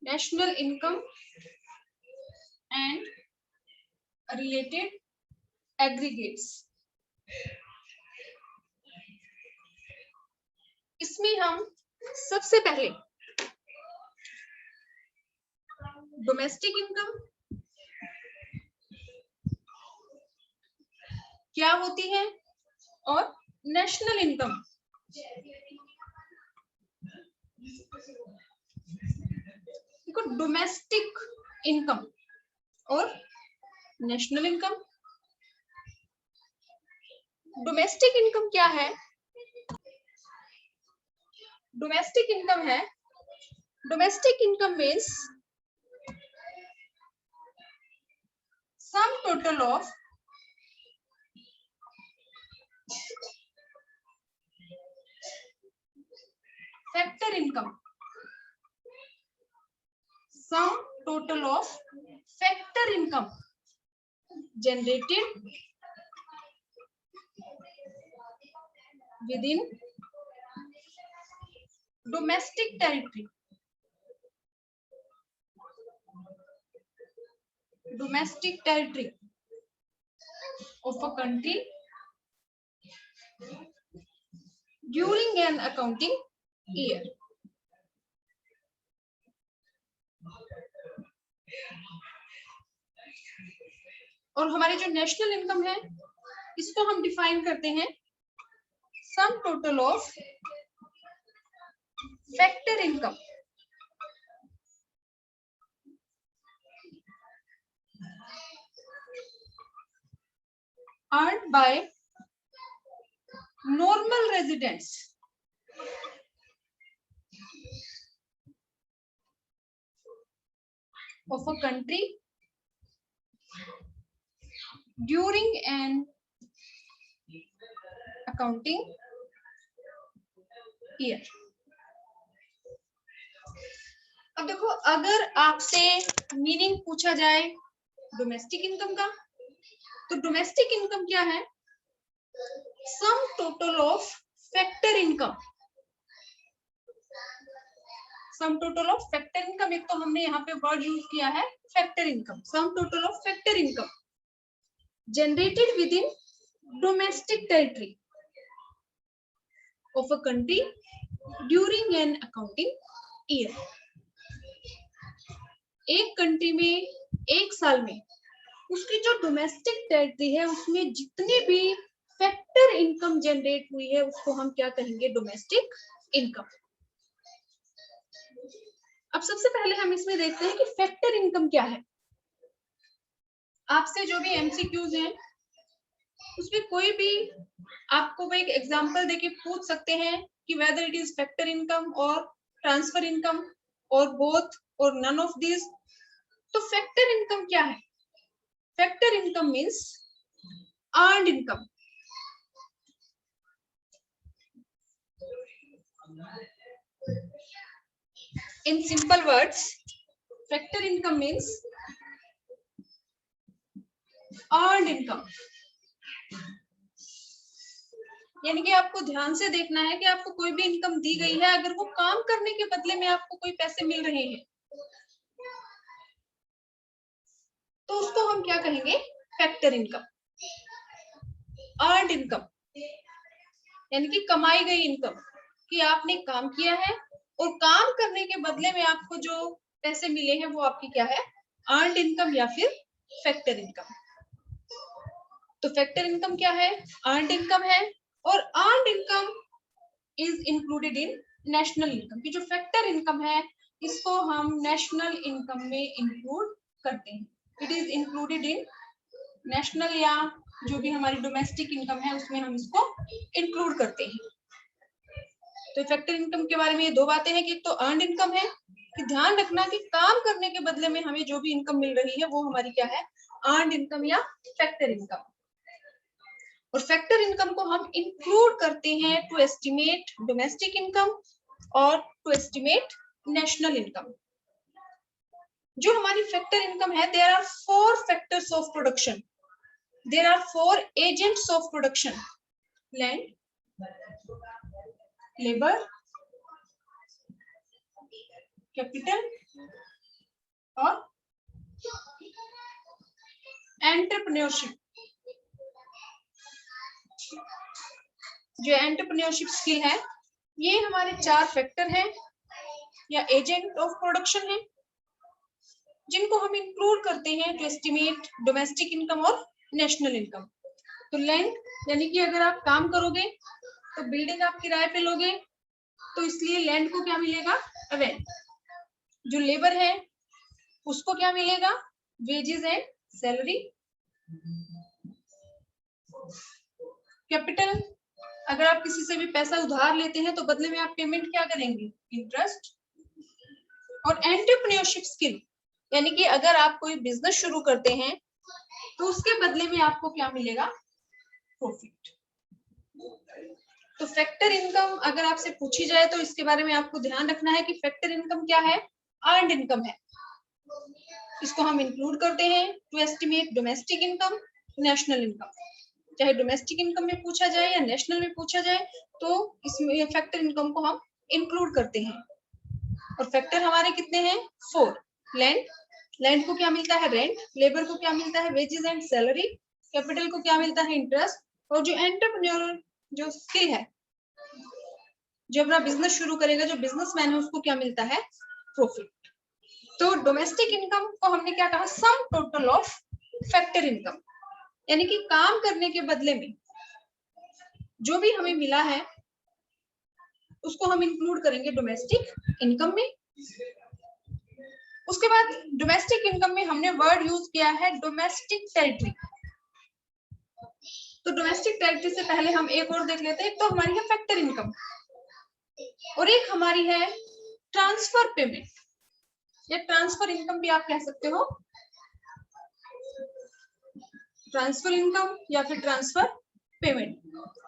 national income and related aggregates. इसमें हम सबसे पहले डोमेस्टिक इनकम क्या होती है और नेशनल इनकम देखो, डोमेस्टिक इनकम और नेशनल इनकम। डोमेस्टिक इनकम क्या है? डोमेस्टिक इनकम है, domestic income means sum total of factor income, sum total of factor income generated within domestic territory, domestic territory of a country during an accounting year. और हमारी जो national income है इसको हम define करते हैं sum total of factor income earned by normal residents of a country during an accounting year. अब देखो, अगर आपसे मीनिंग पूछा जाए डोमेस्टिक इनकम का, तो डोमेस्टिक इनकम क्या है? Sum total of factor income. Sum total of factor income, एक तो हमने यहाँ पे वर्ड यूज किया है factor income, sum total of factor income generated within domestic territory of a country during an accounting year. एक कंट्री में एक साल में उसकी जो डोमेस्टिक टेरिटरी है उसमें जितनी भी फैक्टर इनकम जनरेट हुई है उसको हम क्या कहेंगे? Domestic income. अब सबसे पहले हम इसमें देखते हैं कि फैक्टर इनकम क्या है। आपसे जो भी एमसीक्यूज हैं उसमें कोई भी आपको एक एग्जांपल देके पूछ सकते हैं कि whether it is factor income और ट्रांसफर इनकम और बोथ और नन ऑफ दिस। तो फैक्टर इनकम क्या है? Factor income means earned income. In simple words, factor income means earned income. यानी कि आपको ध्यान से देखना है कि आपको कोई भी इनकम दी गई है, अगर वो काम करने के बदले में आपको कोई पैसे मिल रहे हैं तो उसको हम क्या कहेंगे? Factor income. अर्न्ड इनकम यानी कि कमाई गई इनकम, कि आपने काम किया है और काम करने के बदले में आपको जो पैसे मिले हैं वो आपकी क्या है? अर्न्ड इनकम या फिर फैक्टर इनकम। तो फैक्टर इनकम क्या है? अर्न्ड इनकम है, और earned income is included in national income. की जो फैक्टर इनकम है इसको हम नेशनल इनकम में इंक्लूड करते हैं। It is included in national, या जो भी हमारी डोमेस्टिक इनकम है उसमें हम इसको इंक्लूड करते हैं। तो फैक्टर इनकम के बारे में ये दो बातें हैं कि एक तो अर्न्ड इनकम है, कि ध्यान रखना कि काम करने के बदले में हमें जो भी इनकम मिल रही है वो हमारी क्या है? अर्न्ड इनकम या फैक्टर इनकम। और फैक्टर इनकम को हम इंक्लूड करते हैं टू एस्टिमेट डोमेस्टिक इनकम और टू एस्टिमेट नेशनल इनकम। जो हमारी फैक्टर इनकम है, there are 4 factors of production, there are 4 agents of production: land, labour, capital और एंटरप्रेन्योरशिप। जो एंटरप्रेन्योरशिप स्किल है, ये हमारे 4 फैक्टर हैं या एजेंट ऑफ प्रोडक्शन है, जिनको हम इंक्लूड करते हैं टू एस्टिमेट डोमेस्टिक इनकम और नेशनल इनकम। तो लैंड, यानी कि अगर आप काम करोगे तो बिल्डिंग आप किराए पे लोगे, तो इसलिए लैंड को क्या मिलेगा, रेंट। जो लेबर है उसको क्या मिलेगा, वेजेस एंड सैलरी। कैपिटल, अगर आप किसी से भी पैसा उधार लेते हैं तो बदले में आप पेमेंट क्या करेंगे, इंटरेस्ट। और एंटरप्रेन्योरशिप स्किल, यानी कि अगर आप कोई बिजनेस शुरू करते हैं तो उसके बदले में आपको क्या मिलेगा, प्रॉफिट। तो फैक्टर इनकम अगर आपसे पूछी जाए तो इसके बारे में आपको ध्यान रखना है कि फैक्टर इनकम क्या है, अर्न्ड इनकम है। इसको हम इंक्लूड करते हैं to estimate domestic income, national income. चाहे डोमेस्टिक इनकम में पूछा जाए या नेशनल में पूछा जाए, तो इसमें फैक्टर इनकम को हम इंक्लूड करते हैं। और फैक्टर हमारे कितने हैं, 4। लैंड, लैंड को क्या मिलता है, रेंट। लेबर को क्या मिलता है, वेजेस एंड सैलरी। कैपिटल को क्या मिलता है, इंटरेस्ट। और जो एंटरप्रेन्योर जो स्किल है, जो अपना बिजनेस शुरू करेगा, जो बिजनेसमैन है, उसको क्या मिलता है, प्रॉफिट। तो डोमेस्टिक इनकम को हमने क्या कहा, sum total of factor income, यानी कि काम करने के बदले में जो भी हमें मिला है उसको हम इंक्लूड करेंगे डोमेस्टिक इनकम में। उसके बाद डोमेस्टिक इनकम में हमने वर्ड यूज किया है डोमेस्टिक टेरिटरी। तो डोमेस्टिक टेरिटरी से पहले हम एक और देख लेते हैं। एक तो हमारी है फैक्टर इनकम और एक हमारी है ट्रांसफर पेमेंट, या ट्रांसफर इनकम भी आप कह सकते हो। ट्रांसफर इनकम या फिर ट्रांसफर पेमेंट,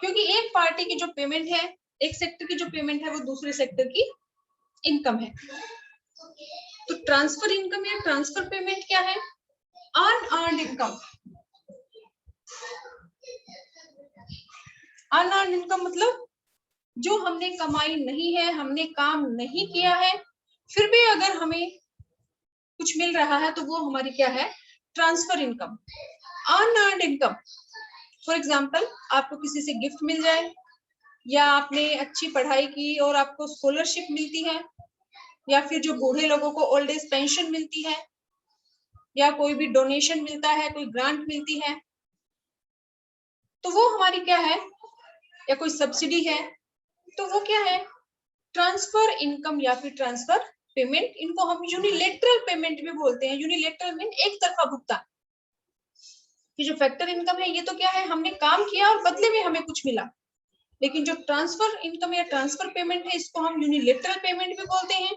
क्योंकि एक पार्टी की जो पेमेंट है, एक सेक्टर की जो पेमेंट है, वो दूसरे सेक्टर की इनकम है। तो ट्रांसफर इनकम या ट्रांसफर पेमेंट क्या है, अनअर्न्ड इनकम। अनअर्न्ड इनकम मतलब जो हमने कमाई नहीं है, हमने काम नहीं किया है, फिर भी अगर हमें कुछ मिल रहा है तो वो हमारी क्या है, transfer income. Unearned income, for example आपको किसी से गिफ्ट मिल जाए, या आपने अच्छी पढ़ाई की और आपको स्कॉलरशिप मिलती है, या फिर जो बूढ़े लोगों को ओल्ड एज पेंशन मिलती है, या कोई भी डोनेशन मिलता है, कोई ग्रांट मिलती है, तो वो हमारी क्या है, या कोई सब्सिडी है, तो वो क्या है, ट्रांसफर इनकम या फिर ट्रांसफर पेमेंट। इनको हम यूनिलेटरल पेमेंट भी बोलते हैं। यूनिलेटरल मीन एक तरफा भुगतान। कि जो फैक्टर इनकम है, ये तो क्या है, हमने काम किया और बदले में हमें कुछ मिला। लेकिन जो ट्रांसफर इनकम या ट्रांसफर पेमेंट है, इसको हम यूनिलेटरल पेमेंट भी बोलते हैं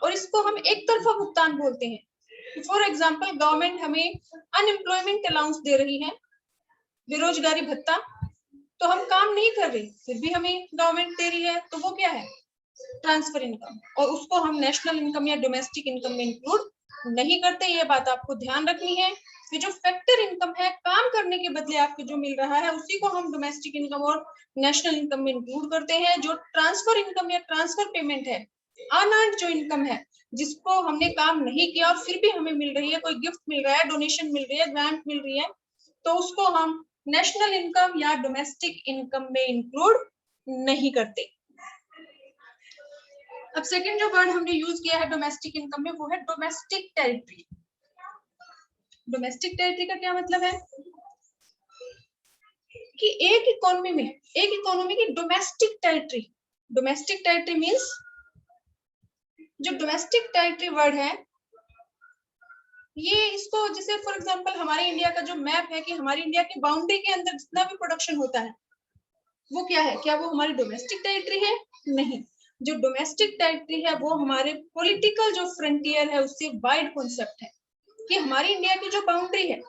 और इसको हम एक तरफा भुगतान बोलते हैं। फॉर एग्जाम्पल गवर्नमेंट हमें अनएम्प्लॉयमेंट अलाउंस दे रही है, बेरोजगारी भत्ता, तो हम काम नहीं कर रहे फिर भी हमें गवर्नमेंट दे रही है, तो वो क्या है, ट्रांसफर इनकम। और उसको हम नेशनल इनकम या डोमेस्टिक इनकम में इंक्लूड नहीं करते। ये बात आपको ध्यान रखनी है कि जो फैक्टर इनकम है, काम करने के बदले आपको जो मिल रहा है, उसी को हम डोमेस्टिक इनकम और नेशनल इनकम में इंक्लूड करते हैं। जो ट्रांसफर इनकम या ट्रांसफर पेमेंट है, अनअर्न्ड जो इनकम है, जिसको हमने काम नहीं किया और फिर भी हमें मिल रही है, कोई गिफ्ट मिल रहा है, डोनेशन मिल रही है, ग्रांट मिल रही है, तो उसको हम नेशनल इनकम या डोमेस्टिक इनकम में इंक्लूड नहीं करते। अब सेकंड जो वर्ड हमने यूज किया है डोमेस्टिक इनकम में, वो है डोमेस्टिक टेरिटरी। डोमेस्टिक टेरिटरी का क्या मतलब है कि एक इकोनॉमी की डोमेस्टिक टेरिटरी मींस, जो डोमेस्टिक टेरिटरी वर्ड है, ये इसको जैसे फॉर एग्जांपल हमारे इंडिया का जो मैप है, कि हमारी इंडिया की बाउंड्री के अंदर जितना भी प्रोडक्शन होता है, वो क्या है, क्या वो हमारी डोमेस्टिक टेरिटरी है, नहीं। जो डोमेस्टिक टेरिटरी है वो हमारे पॉलिटिकल जो फ्रंटियर है, उससे वाइड कॉन्सेप्ट है कि हमारी इंडिया की जो बाउंड्री है,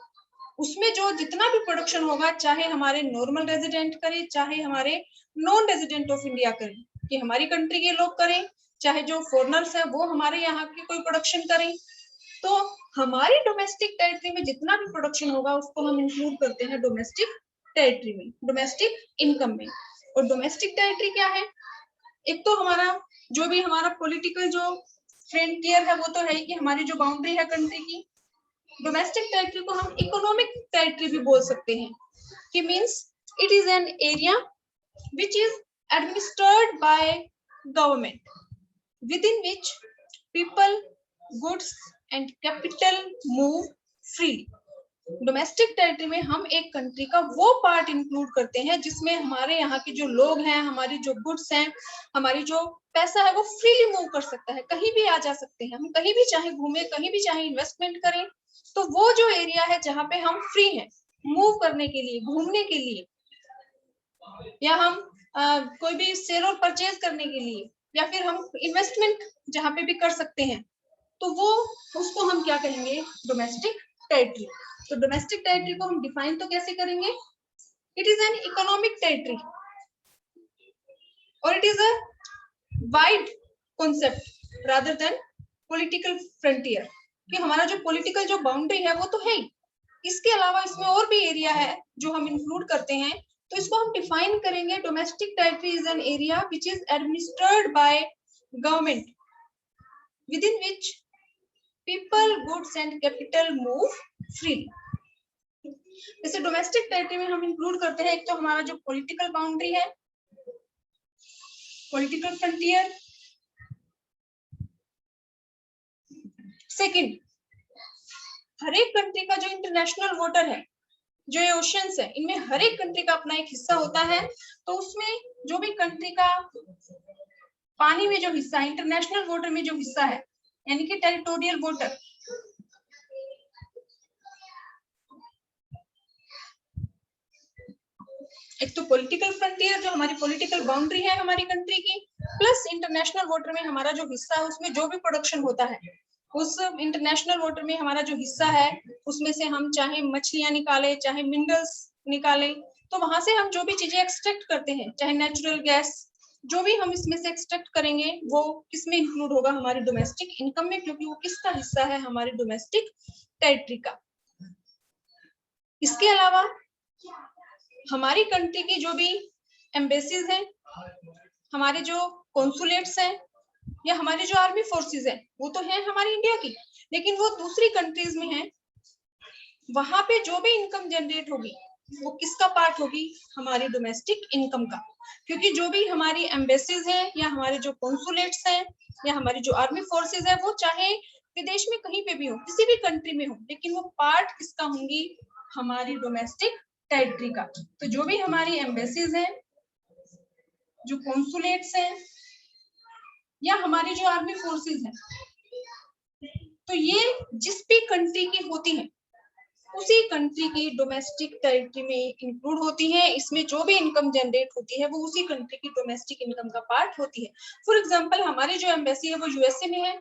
उसमें जो जितना भी प्रोडक्शन होगा, चाहे हमारे नॉर्मल रेजिडेंट करें, चाहे हमारे नॉन रेजिडेंट ऑफ इंडिया करें, कि हमारी कंट्री के लोग करें, चाहे जो फॉरेनर्स है वो हमारे यहाँ की कोई प्रोडक्शन करें, तो हमारी डोमेस्टिक टेरिटरी में जितना भी प्रोडक्शन होगा उसको हम इंक्लूड करते हैं डोमेस्टिक टेरिटरी में, डोमेस्टिक इनकम में। और डोमेस्टिक टेरिटरी क्या है, एक तो हमारा जो भी हमारा पॉलिटिकल जो फ्रंटियर है वो तो है ही कि हमारी जो बाउंड्री है कंट्री की। डोमेस्टिक टेरिटरी को हम इकोनॉमिक टेरिटरी भी बोल सकते हैं, कि means it is an area which is administered by government within which people, goods and capital move freely. Domestic territory में हम एक कंट्री का वो पार्ट इंक्लूड करते हैं जिसमें हमारे यहाँ के जो लोग हैं, हमारी जो गुड्स हैं, हमारी जो पैसा है वो फ्रीली मूव कर सकता है, कहीं भी आ जा सकते हैं, हम कहीं भी चाहे घूमे, कहीं भी चाहे इन्वेस्टमेंट करें। तो वो जो एरिया है जहाँ पे हम फ्री हैं मूव करने के लिए, घूमने के लिए, या हम कोई भी सेल और परचेज करने के लिए, या फिर हम इन्वेस्टमेंट जहाँ पे भी कर सकते हैं, तो वो उसको हम क्या कहेंगे, डोमेस्टिक टेरिटरी। तो डोमेस्टिक टेरिटरी को हम डिफाइन तो कैसे करेंगे, it is an economic territory और it is a wide concept rather than political frontier, कि हमारा जो पॉलिटिकल जो बाउंड्री है वो तो है ही, इसके अलावा इसमें और भी एरिया है जो हम इंक्लूड करते हैं, तो इसको हम डिफाइन करेंगे। Domestic territory is an area which is administered by government with in which people, goods and capital move freely. जैसे डोमेस्टिक टेरिटरी में हम इंक्लूड करते हैं एक तो हमारा जो पॉलिटिकल बाउंड्री है, पॉलिटिकल फ्रंटियर, सेकंड हर एक कंट्री का जो इंटरनेशनल वाटर है, जो ये ओशंस है, इनमें हर एक कंट्री का अपना एक हिस्सा होता है, तो उसमें जो भी कंट्री का पानी में जो हिस्सा है, इंटरनेशनल वाटर में जो हिस्सा है, यानी कि टेरिटोरियल वाटर, एक तो पॉलिटिकल फ्रंटियर जो हमारी पॉलिटिकल बाउंड्री है हमारी कंट्री की, प्लस इंटरनेशनल वाटर में हमारा जो हिस्सा है, उसमें जो भी प्रोडक्शन होता है, उस इंटरनेशनल वाटर में हमारा जो हिस्सा है उसमें से हम चाहे मछलियां निकाले, चाहे मिनरल्स निकाले, तो वहां से हम जो भी चीजें एक्सट्रैक्ट करते हैं, चाहे नेचुरल गैस, जो भी हम इसमें से एक्सट्रैक्ट करेंगे वो किसमें इंक्लूड होगा, हमारी डोमेस्टिक इनकम में, क्योंकि वो किसका हिस्सा है, हमारी डोमेस्टिक टेरिटरी का। इसके अलावा हमारी कंट्री की जो भी एम्बेसीज हैं, हमारे जो कॉन्सुलेट्स हैं, या हमारी जो आर्मी फोर्सेस है, वो तो है हमारी इंडिया की, लेकिन वो दूसरी कंट्रीज में है, वहां पे जो भी इनकम जनरेट होगी वो किसका पार्ट होगी, हमारी डोमेस्टिक इनकम का। क्योंकि जो भी हमारी एम्बेसीज है, या हमारे जो कॉन्सुलेट्स हैं, या हमारी जो आर्मी फोर्सेज है, वो चाहे विदेश में कहीं पे भी हो, किसी भी कंट्री में हो, लेकिन वो पार्ट किसका होंगी, हमारी डोमेस्टिक टेरिटरी का। तो जो भी हमारी एम्बेसीज हैं, जो कॉन्सुलेट्स हैं, या हमारी जो आर्मी फोर्सेस हैं, तो ये जिस भी कंट्री की होती हैं उसी कंट्री की डोमेस्टिक टेरिटरी में इंक्लूड होती हैं। इसमें जो भी इनकम जनरेट होती है वो उसी कंट्री की डोमेस्टिक इनकम का पार्ट होती है। फॉर एग्जांपल हमारी जो एम्बेसी है वो यूएसए में है,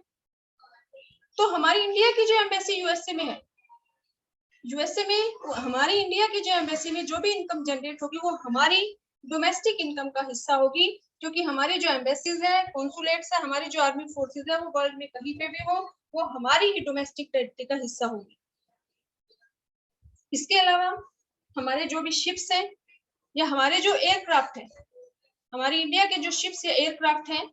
तो हमारी इंडिया की जो एम्बेसी यूएसए में है, यूएसए में हमारी इंडिया की जो एम्बेसी में जो भी इनकम जनरेट होगी वो हमारी डोमेस्टिक इनकम का हिस्सा होगी, क्योंकि हमारी जो एम्बेसीज है, कॉन्सुलेट्स है, हमारी जो आर्मी फोर्सेज है, वो वर्ल्ड में कहीं पे भी हो, वो हमारी ही डोमेस्टिक टेरिटरी का हिस्सा होगी। इसके अलावा हमारे जो भी शिप्स हैं, या हमारे जो एयरक्राफ्ट है, हमारी इंडिया के जो शिप्स या एयरक्राफ्ट हैं,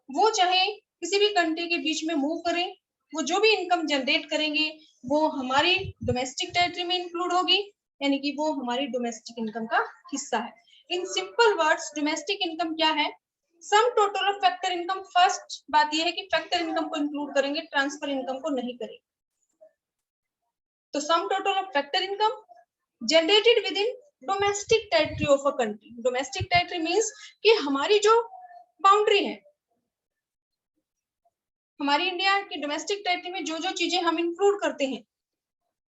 वो चाहे किसी भी कंट्री के बीच में मूव करें, वो जो भी इनकम जनरेट करेंगे वो हमारी डोमेस्टिक टेरिटरी में इंक्लूड होगी, यानी कि वो हमारी डोमेस्टिक इनकम का हिस्सा है। In simple words domestic income क्या है, sum total of factor income. First बात यह है कि फैक्टर इनकम को इंक्लूड करेंगे, ट्रांसफर इनकम को नहीं करेंगे। तो sum total of factor income generated with in domestic territory of a country. Domestic territory means कि हमारी जो बाउंड्री है, हमारी इंडिया की डोमेस्टिक टेरिटरी में जो जो चीजें हम इंक्लूड करते हैं,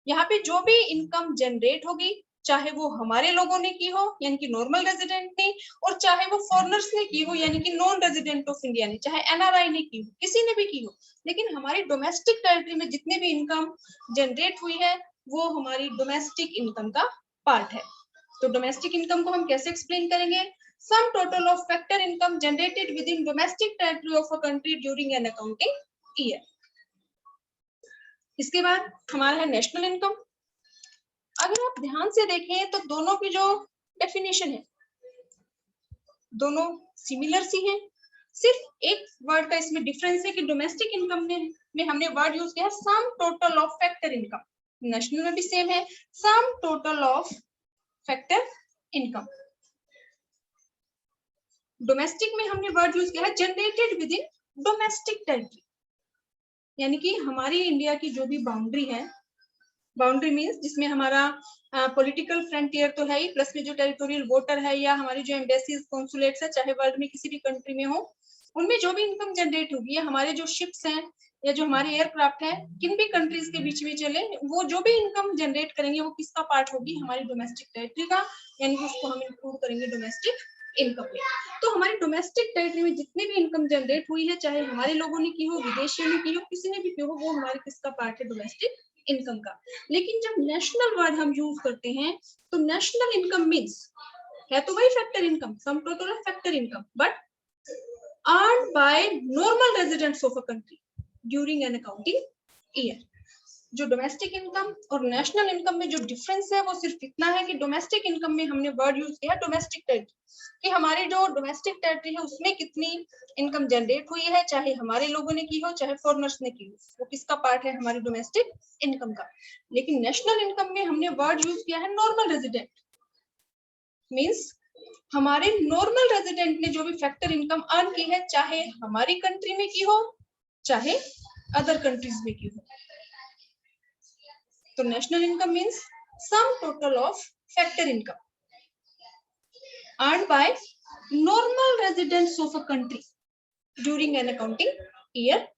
यहाँ पे जो भी इनकम जनरेट होगी, चाहे वो हमारे लोगों ने की हो यानी कि नॉर्मल रेजिडेंट ने, और चाहे वो फॉरेनर्स ने की हो यानी कि नॉन रेजिडेंट ऑफ इंडिया ने, चाहे एनआरआई ने की हो, किसी ने भी की हो, लेकिन हमारी डोमेस्टिक टेरिटरी में जितने भी इनकम जनरेट हुई है वो हमारी डोमेस्टिक इनकम का पार्ट है। तो डोमेस्टिक इनकम को हम कैसे एक्सप्लेन करेंगे, sum total of factor income generated with in domestic territory of a country during an accounting year. इसके बाद हमारा है नेशनल इनकम। अगर आप ध्यान से देखें तो दोनों की जो डेफिनेशन है दोनों सिमिलर सी हैं, सिर्फ एक वर्ड का इसमें डिफरेंस है कि डोमेस्टिक इनकम में हमने वर्ड यूज किया है sum total of factor income, national में भी सेम है sum total of factor income. Domestic में हमने वर्ड यूज किया है generated with in domestic territory, यानी कि हमारी इंडिया की जो भी बाउंड्री है, बाउंड्री मींस जिसमें हमारा पॉलिटिकल फ्रंटियर तो है ही, प्लस में जो टेरिटोरियल बॉर्डर है या हमारी जो एम्बेसीज कॉन्सुलेट्स है चाहे वर्ल्ड में किसी भी कंट्री में हो, उनमें जो भी इनकम जनरेट होगी या हमारे जो शिप्स हैं या जो हमारे एयरक्राफ्ट है किन भी कंट्रीज के बीच में चले, वो जो भी इनकम जनरेट करेंगे वो किसका पार्ट होगी, हमारी डोमेस्टिक टेरिटरी का, यानी कि उसको हम इंक्लूड करेंगे डोमेस्टिक इनकम में। तो हमारी डोमेस्टिक टेरिटरी में जितनी भी इनकम जनरेट हुई है, चाहे हमारे लोगों ने की हो, विदेशियों ने की हो, किसी ने भी की हो, वो हमारे किसका पार्ट है, डोमेस्टिक इनकम का। लेकिन जब नेशनल वर्ड हम यूज करते हैं तो नेशनल इनकम मीन्स है तो वही factor income, sum total of factor income, but earned by normal residents of a country during an accounting year। जो डोमेस्टिक इनकम और नेशनल इनकम में जो डिफरेंस है वो सिर्फ इतना है कि डोमेस्टिक इनकम में हमने वर्ड यूज किया डोमेस्टिक टेरिटरी, कि हमारी जो डोमेस्टिक टेरिटरी है उसमें कितनी इनकम जनरेट हुई है, चाहे हमारे लोगों ने की हो चाहे फॉरेनर्स ने की हो, वो किसका पार्ट है, हमारी डोमेस्टिक इनकम का। लेकिन नेशनल इनकम में हमने वर्ड यूज किया है नॉर्मल रेजिडेंट, मीन्स हमारे नॉर्मल रेजिडेंट ने जो भी फैक्टर इनकम अर्न की है, चाहे हमारी कंट्री में की हो चाहे अदर कंट्रीज में की हो। तो national income means sum total of factor income earned by normal residents of a country during an accounting year.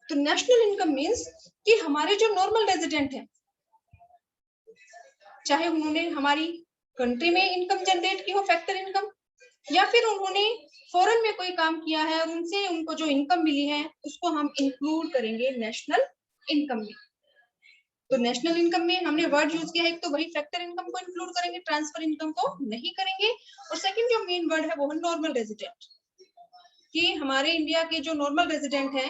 तो नेशनल इनकम मींस कि हमारे जो नॉर्मल रेजिडेंट हैं, चाहे उन्होंने हमारी कंट्री में इनकम जनरेट की हो फैक्टर इनकम, या फिर उन्होंने फॉरेन में कोई काम किया है और उनसे उनको जो इनकम मिली है उसको हम इंक्लूड करेंगे नेशनल इनकम में। तो नेशनल इनकम में हमने वर्ड यूज किया है, एक तो वही फैक्टर इनकम को इंक्लूड करेंगे, ट्रांसफर इनकम को नहीं करेंगे, और सेकंड जो मेन वर्ड है वो है नॉर्मल रेजिडेंट, कि हमारे इंडिया के जो नॉर्मल रेजिडेंट है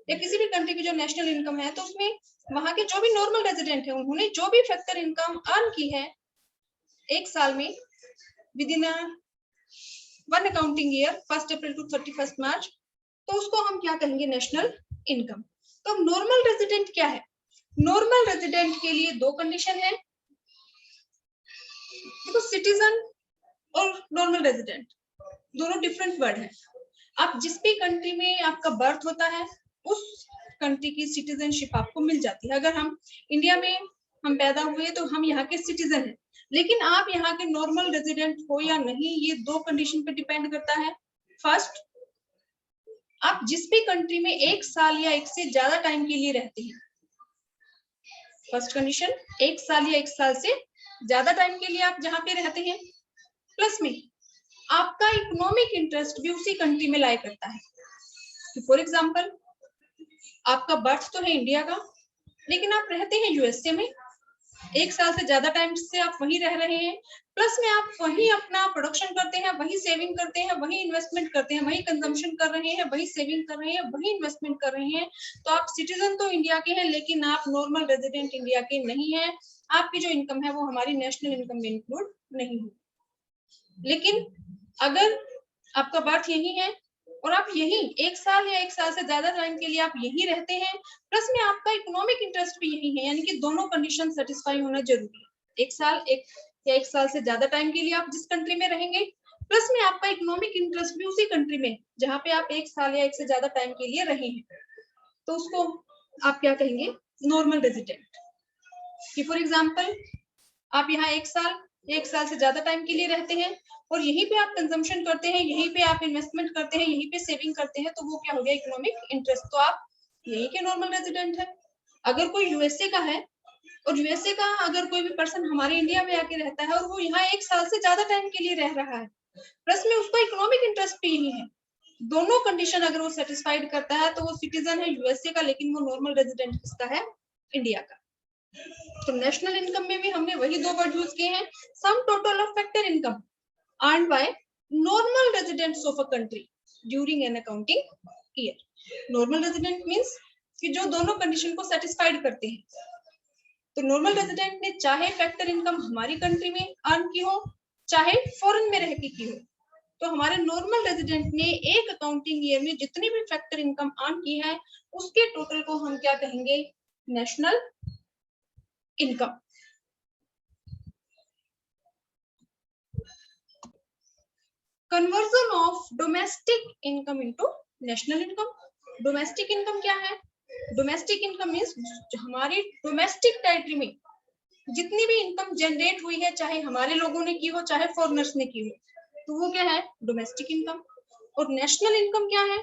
या किसी भी कंट्री की जो नेशनल इनकम है, तो उसमें वहां के जो भी नॉर्मल रेजिडेंट है उन्होंने जो भी फैक्टर इनकम अर्न की है एक साल में within one accounting year 1 April to 31 March, तो उसको हम क्या कहेंगे, नेशनल इनकम। तो नॉर्मल रेजिडेंट क्या है, नॉर्मल रेजिडेंट के लिए दो कंडीशन है, देखो सिटीजन और नॉर्मल रेजिडेंट दोनों डिफरेंट वर्ड है। आप जिस भी कंट्री में आपका बर्थ होता है उस कंट्री की सिटीजनशिप आपको मिल जाती है। अगर हम इंडिया में हम पैदा हुए तो हम यहाँ के सिटीजन हैं, लेकिन आप यहाँ के नॉर्मल रेजिडेंट हो या नहीं, ये दो कंडीशन पे डिपेंड करता है। फर्स्ट, आप जिस भी कंट्री में 1 साल या 1 से ज्यादा टाइम के लिए रहते हैं, फर्स्ट कंडीशन 1 साल या 1 साल से ज्यादा टाइम के लिए आप जहाँ पे रहते हैं, प्लस में आपका इकोनॉमिक इंटरेस्ट भी उसी कंट्री में लाई करता है। फॉर एग्जाम्पल, आपका बर्थ तो है इंडिया का, लेकिन आप रहते हैं यूएसए में, 1 साल से ज्यादा टाइम से आप वहीं रह रहे हैं, प्लस में आप वहीं अपना प्रोडक्शन करते हैं, वहीं सेविंग करते हैं, वहीं इन्वेस्टमेंट करते हैं, वहीं कंजम्पशन कर रहे हैं, वहीं सेविंग कर रहे हैं, वहीं इन्वेस्टमेंट कर रहे हैं। तो आप सिटीजन तो इंडिया के हैं, लेकिन आप नॉर्मल रेजिडेंट इंडिया के नहीं है। आपकी जो इनकम है वो हमारी नेशनल इनकम में इंक्लूड नहीं होगी। लेकिन अगर आपका बर्थ यही है और आप यही 1 साल या 1 साल से ज्यादा टाइम के लिए आप यही रहते हैं, प्लस में आपका इकोनॉमिक इंटरेस्ट भी यही है, यानी कि दोनों कंडीशन सेटिस्फाई होना जरूरी है। 1 साल से ज्यादा टाइम के लिए आप जिस कंट्री में रहेंगे, प्लस में आपका इकोनॉमिक इंटरेस्ट भी उसी कंट्री में जहाँ पे आप 1 साल या 1 से ज्यादा टाइम के लिए रहे हैं, तो उसको आप क्या कहेंगे, नॉर्मल रेजिडेंट। कि फॉर एग्जाम्पल, आप यहाँ 1 साल या 1 साल से ज्यादा टाइम के लिए रहते हैं और यहीं पे आप कंजम्पशन करते हैं, यहीं पे आप इन्वेस्टमेंट करते हैं, यहीं पे सेविंग करते हैं, तो वो क्या हो गया, इकोनॉमिक इंटरेस्ट। तो आप यहीं के नॉर्मल रेजिडेंट है। अगर कोई यूएसए का है और यूएसए का अगर कोई भी पर्सन हमारे इंडिया में आके रहता है और वो यहाँ 1 साल से ज्यादा टाइम के लिए रह रहा है, प्लस में उसका इकोनॉमिक इंटरेस्ट भी यही है, दोनों कंडीशन अगर वो सेटिस्फाइड करता है तो वो सिटीजन है यूएसए का, लेकिन वो नॉर्मल रेजिडेंट किसका है, इंडिया का। तो नेशनल इनकम में भी हमने वही दो वर्ड यूज किए हैं, sum total of factor income earned by normal residents of a country during an accounting year। normal resident means कि जो दोनों कंडीशन को सेटिस्फाइड करते हैं। तो नॉर्मल रेजिडेंट ने चाहे फैक्टर इनकम हमारी कंट्री में अर्न की हो चाहे फॉरेन में रह के की हो, तो हमारे नॉर्मल रेजिडेंट ने एक अकाउंटिंग ईयर में जितनी भी फैक्टर इनकम अर्न की है उसके टोटल को हम क्या कहेंगे, national income. Conversion of domestic income into national income. Domestic income क्या है? डोमेस्टिक इनकम मीन्स हमारी डोमेस्टिक टेरिटरी में जितनी भी इनकम जनरेट हुई है, चाहे हमारे लोगों ने की हो चाहे फॉरेनर्स ने की हो, तो वो क्या है, डोमेस्टिक इनकम। और नेशनल इनकम क्या है?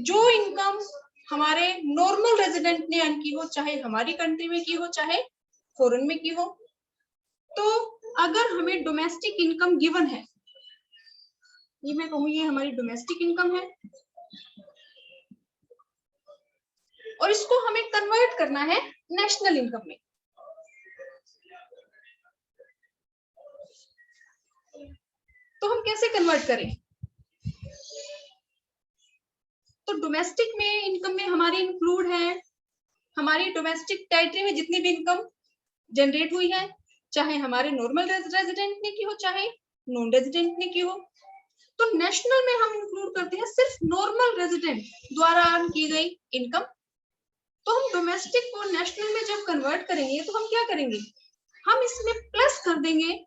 जो इनकम हमारे नॉर्मल रेजिडेंट ने अर्न की हो, चाहे हमारी कंट्री में की हो चाहे फॉरेन में की हो। तो अगर हमें डोमेस्टिक इनकम गिवन है, ये मैं कहूँ ये हमारी डोमेस्टिक इनकम है, और इसको हमें कन्वर्ट करना है नेशनल इनकम में। तो हम कैसे कन्वर्ट करें? तो डोमेस्टिक में इनकम में हमारी इंक्लूड है हमारी डोमेस्टिक टेरिटरी में जितनी भी इनकम जनरेट हुई है, चाहे हमारे नॉर्मल रेजिडेंट ने की हो चाहे नॉन रेजिडेंट ने की हो। तो नेशनल में हम इंक्लूड करते हैं सिर्फ नॉर्मल रेजिडेंट द्वारा अर्न की गई इनकम। तो हम डोमेस्टिक को नेशनल में जब कन्वर्ट करेंगे तो हम क्या करेंगे, हम इसमें प्लस कर देंगे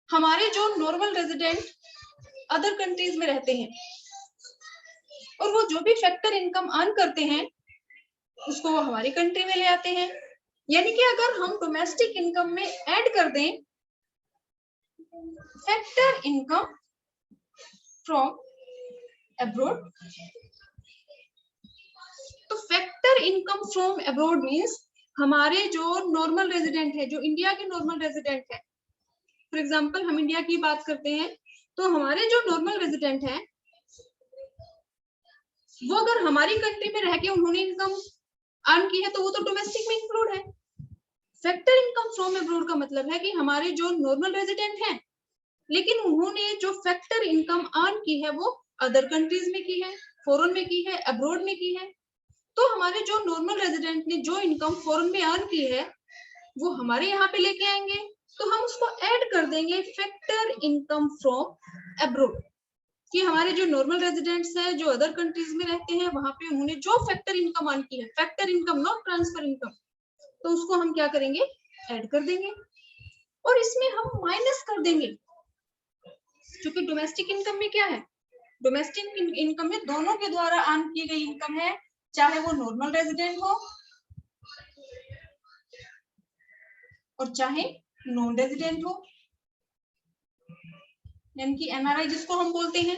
हमारे जो नॉर्मल रेजिडेंट अदर कंट्रीज में रहते हैं, और वो जो भी फैक्टर इनकम अर्न करते हैं उसको वो हमारी कंट्री में ले आते हैं। यानी कि अगर हम डोमेस्टिक इनकम में ऐड कर दें फैक्टर इनकम फ्रॉम अब्रॉड, तो factor income from abroad means हमारे जो नॉर्मल रेजिडेंट है, जो इंडिया के नॉर्मल रेजिडेंट है, फॉर एग्जांपल हम इंडिया की बात करते हैं, तो हमारे जो नॉर्मल रेजिडेंट है वो अगर हमारी कंट्री में रह के उन्होंने इनकम अर्न की है तो वो तो डोमेस्टिक में इंक्लूड है। फैक्टर इनकम फ्रॉम अब्रॉड का मतलब है कि हमारे जो नॉर्मल रेजिडेंट हैं लेकिन उन्होंने जो फैक्टर इनकम अर्न की है वो अदर कंट्रीज में की है, फॉरेन में की है, अब्रॉड में की है। तो हमारे जो नॉर्मल रेजिडेंट ने जो इनकम फॉरेन में अर्न की है वो हमारे यहाँ पे लेके आएंगे, तो हम उसको ऐड कर देंगे फैक्टर इनकम फ्रॉम अब्रॉड, कि हमारे जो नॉर्मल रेजिडेंट्स हैं जो अदर कंट्रीज में रहते हैं वहां पे उन्होंने जो फैक्टर इनकम अर्न की है, factor income not transfer income, तो उसको हम क्या करेंगे, ऐड कर देंगे। और इसमें हम माइनस कर देंगे, क्योंकि डोमेस्टिक इनकम में क्या है, डोमेस्टिक इनकम में दोनों के द्वारा अर्न की गई इनकम है, चाहे वो नॉर्मल रेजिडेंट हो और चाहे नॉन रेजिडेंट हो, यानी कि एनआरआई जिसको हम बोलते हैं।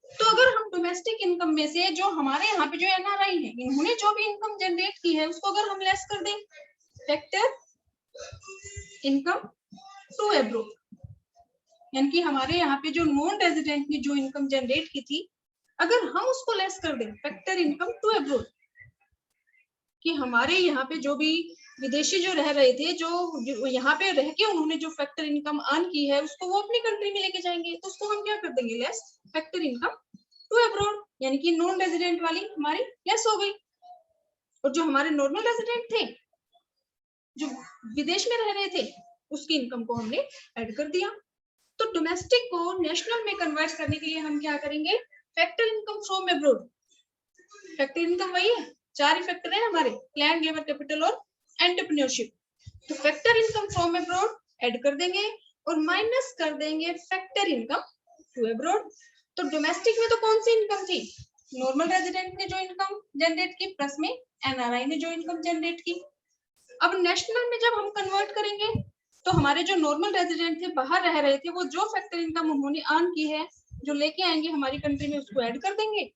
तो अगर हम डोमेस्टिक इनकम में से जो हमारे यहाँ पे जो एनआरआई है इन्होंने जो भी इनकम जनरेट की है उसको अगर हम लेस कर दें फैक्टर इनकम टू अब्रॉड, यानी कि हमारे यहाँ पे जो नॉन रेजिडेंट ने जो इनकम जनरेट की थी अगर हम उसको लेस कर दें फैक्टर इनकम टू अब्रॉड, कि हमारे यहाँ पे जो भी विदेशी जो रह रहे थे जो यहाँ पे रह के उन्होंने जो फैक्टर इनकम अर्न की है उसको वो अपनी कंट्री में लेके जाएंगे, तो उसको हम क्या कर देंगे, less factor income to abroad, यानी कि नॉन रेजिडेंट वाली हमारी लेस हो गई। और जो हमारे नॉर्मल रेजिडेंट थे जो विदेश में रह रहे थे उसकी इनकम को हमने ऐड कर दिया। तो डोमेस्टिक को नेशनल में कन्वर्ट करने के लिए हम क्या करेंगे, factor income from abroad, factor income वही है, चार ही फैक्टर है हमारे, लैंड, लेबर, कैपिटल और एंटरप्रेन्योरशिप। तो factor income from abroad add कर देंगे और माइनस कर देंगे फैक्टर इनकम टू अब्रॉड। तो डोमेस्टिक में तो कौन सी इनकम थी, नॉर्मल रेजिडेंट ने जो इनकम जनरेट की प्लस में एनआरआई ने जो इनकम जनरेट की। अब नेशनल में जब हम कन्वर्ट करेंगे तो हमारे जो नॉर्मल रेजिडेंट थे बाहर रह रहे थे वो जो फैक्टर इनकम उन्होंने अर्न की है जो लेके आएंगे हमारी कंट्री में उसको ऐड कर देंगे,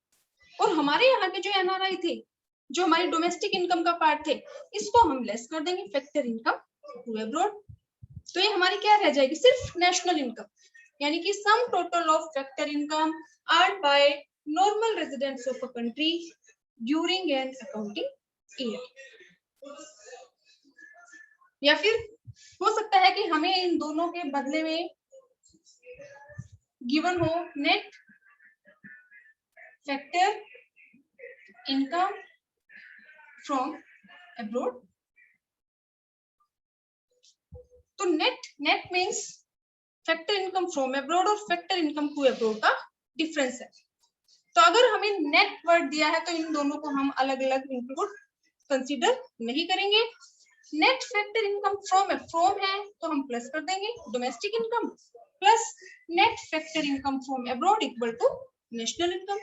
और हमारे यहाँ के जो एनआरआई थे जो हमारी डोमेस्टिक इनकम का पार्ट थे इसको हम लेस कर देंगे फैक्टर इनकम टू अब्रॉड। तो ये हमारी क्या रह जाएगी, सिर्फ नेशनल इनकम, यानी कि sum total of factor income earned by normal residents of a country during an accounting year. या फिर हो सकता है कि हमें इन दोनों के बदले में गिवन हो net factor income from abroad. तो net means factor income from abroad और फैक्टर इनकम टू अब्रॉड का डिफरेंस है। तो अगर हमें नेट वर्थ दिया है तो इन दोनों को हम अलग अलग इंक्लूड कंसीडर नहीं करेंगे। नेट फैक्टर इनकम फ्रॉम है तो हम प्लस कर देंगे domestic income plus net factor income from abroad equal to national income.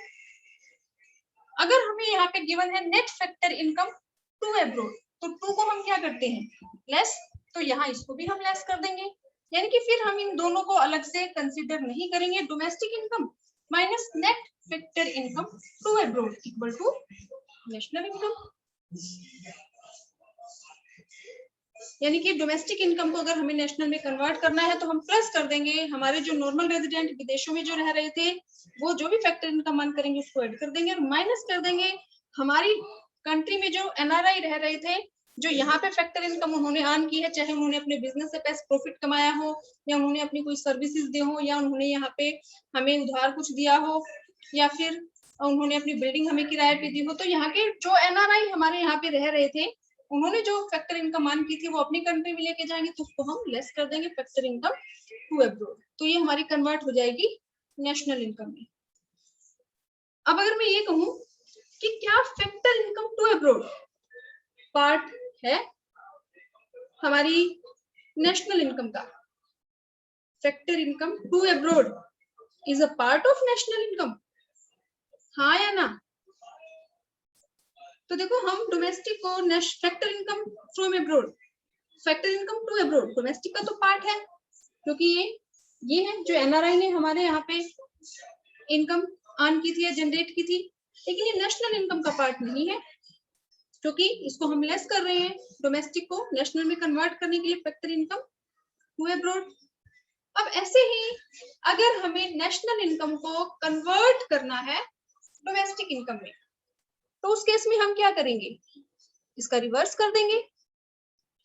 अगर हमें यहाँ पे गिवन है net factor income to abroad तो टू को हम क्या करते हैं लेस, तो यहाँ इसको भी हम लेस कर देंगे, यानी कि फिर हम इन दोनों को अलग से कंसीडर नहीं करेंगे। Domestic income minus net factor income to abroad equal to national income. यानी कि डोमेस्टिक इनकम को अगर हमें नेशनल में कन्वर्ट करना है तो हम प्लस कर देंगे हमारे जो नॉर्मल रेजिडेंट विदेशों में जो रह रहे थे वो जो भी फैक्टर इनकम अर्न करेंगे उसको ऐड कर देंगे और माइनस कर देंगे हमारी कंट्री में जो एनआरआई रह रहे थे जो यहाँ पे फैक्टर इनकम उन्होंने अर्न की है, चाहे उन्होंने अपने बिजनेस से पैसे प्रॉफिट कमाया हो या उन्होंने अपनी कोई सर्विसेज दी हो या उन्होंने यहाँ पे हमें उधार कुछ दिया हो या फिर उन्होंने अपनी बिल्डिंग हमें किराए पे दी हो, तो यहाँ के जो एनआरआई हमारे यहाँ पे रह रहे थे उन्होंने जो फैक्टर इनकम अर्न की थी वो अपनी कंट्री में लेके जाएंगे तो उसको हम लेस कर देंगे फैक्टर इनकम टू अब्रॉड, तो ये हमारी कन्वर्ट हो जाएगी नेशनल इनकम में। अब अगर मैं ये कहूँ कि क्या factor income to abroad part है हमारी नेशनल इनकम का, factor income to abroad is a part of national income, हाँ या ना? तो देखो हम डोमेस्टिक को factor income from abroad factor income to abroad domestic का तो पार्ट है क्योंकि ये है जो एनआरआई ने हमारे यहाँ पे इनकम अर्न की थी या जनरेट की थी, लेकिन ये नेशनल इनकम का पार्ट नहीं है क्योंकि इसको हम लेस कर रहे हैं डोमेस्टिक को नेशनल में कन्वर्ट करने के लिए फैक्टर इनकम टू अब्रॉड। अब ऐसे ही अगर हमें नेशनल इनकम को कन्वर्ट करना है डोमेस्टिक इनकम में तो उस केस में हम क्या करेंगे, इसका रिवर्स कर देंगे।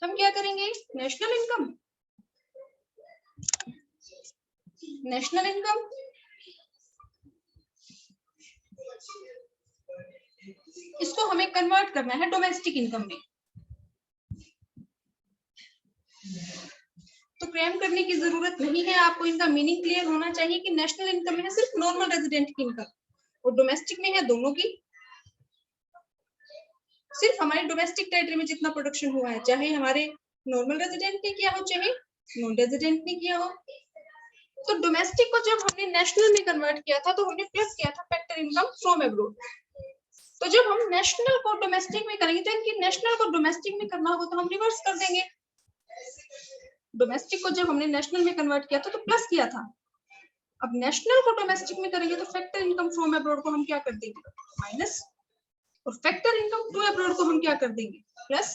हम क्या करेंगे नेशनल इनकम इसको हमें कन्वर्ट करना है डोमेस्टिक इनकम में। तो क्लेम करने की जरूरत नहीं है, आपको इनका मीनिंग क्लियर होना चाहिए कि नेशनल इनकम में है सिर्फ नॉर्मल रेजिडेंट की इनकम और डोमेस्टिक में है दोनों की। सिर्फ हमारे डोमेस्टिक टेरिटरी में जितना प्रोडक्शन हुआ है चाहे हमारे नॉर्मल रेजिडेंट ने किया हो चाहे नॉन रेजिडेंट ने किया हो, तो डोमेस्टिक को जब हमने नेशनल में कन्वर्ट किया था तो हमने प्लस किया था फैक्टर इनकम फ्रॉम अब्रॉड। तो जब हम नेशनल को डोमेस्टिक में करेंगे तो इनकी नेशनल को डोमेस्टिक में करना होगा तो हम रिवर्स कर देंगे। डोमेस्टिक को जब हमने नेशनल में कन्वर्ट किया था तो प्लस किया था, अब नेशनल को डोमेस्टिक में करेंगे तो फैक्टर इनकम फ्रॉम अब्रॉड को हम क्या कर देंगे माइनस और फैक्टर इनकम टू अब्रॉड को हम क्या कर देंगे प्लस।